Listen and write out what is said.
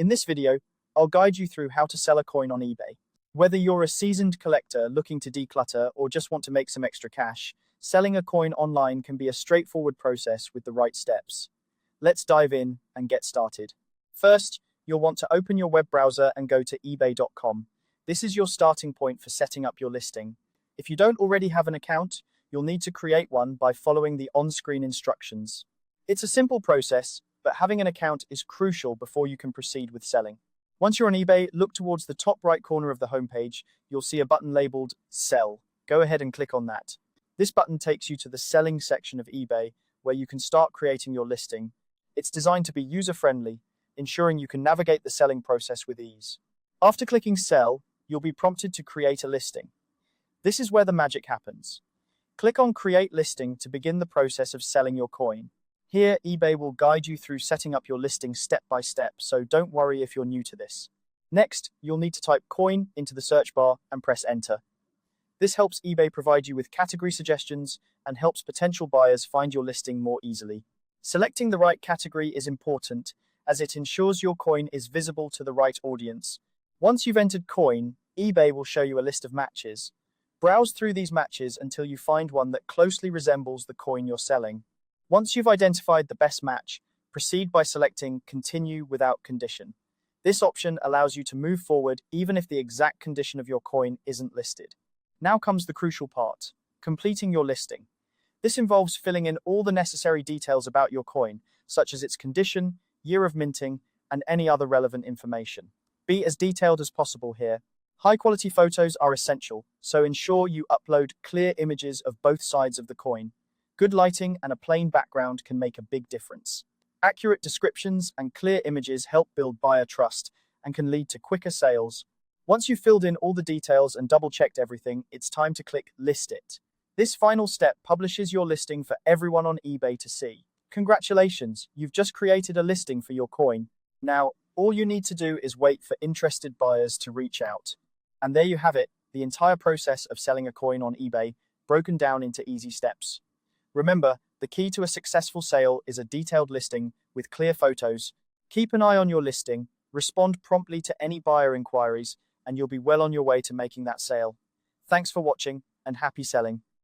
In this video, I'll guide you through how to sell a coin on eBay. Whether you're a seasoned collector looking to declutter or just want to make some extra cash, selling a coin online can be a straightforward process with the right steps. Let's dive in and get started. First, you'll want to open your web browser and go to ebay.com. This is your starting point for setting up your listing. If you don't already have an account, you'll need to create one by following the on-screen instructions. It's a simple process, but having an account is crucial before you can proceed with selling. Once you're on eBay, look towards the top right corner of the homepage. You'll see a button labeled Sell. Go ahead and click on that. This button takes you to the selling section of eBay, where you can start creating your listing. It's designed to be user-friendly, ensuring you can navigate the selling process with ease. After clicking Sell, you'll be prompted to create a listing. This is where the magic happens. Click on Create Listing to begin the process of selling your coin. Here, eBay will guide you through setting up your listing step by step, so don't worry if you're new to this. Next, you'll need to type coin into the search bar and press enter. This helps eBay provide you with category suggestions and helps potential buyers find your listing more easily. Selecting the right category is important, as it ensures your coin is visible to the right audience. Once you've entered coin, eBay will show you a list of matches. Browse through these matches until you find one that closely resembles the coin you're selling. Once you've identified the best match, proceed by selecting Continue without condition. This option allows you to move forward even if the exact condition of your coin isn't listed. Now comes the crucial part, completing your listing. This involves filling in all the necessary details about your coin, such as its condition, year of minting, and any other relevant information. Be as detailed as possible here. High-quality photos are essential, so ensure you upload clear images of both sides of the coin. Good lighting and a plain background can make a big difference. Accurate descriptions and clear images help build buyer trust and can lead to quicker sales. Once you've filled in all the details and double-checked everything, it's time to click List It. This final step publishes your listing for everyone on eBay to see. Congratulations, you've just created a listing for your coin. Now, all you need to do is wait for interested buyers to reach out. And there you have it, the entire process of selling a coin on eBay, broken down into easy steps. Remember, the key to a successful sale is a detailed listing with clear photos. Keep an eye on your listing, respond promptly to any buyer inquiries, and you'll be well on your way to making that sale. Thanks for watching, and happy selling.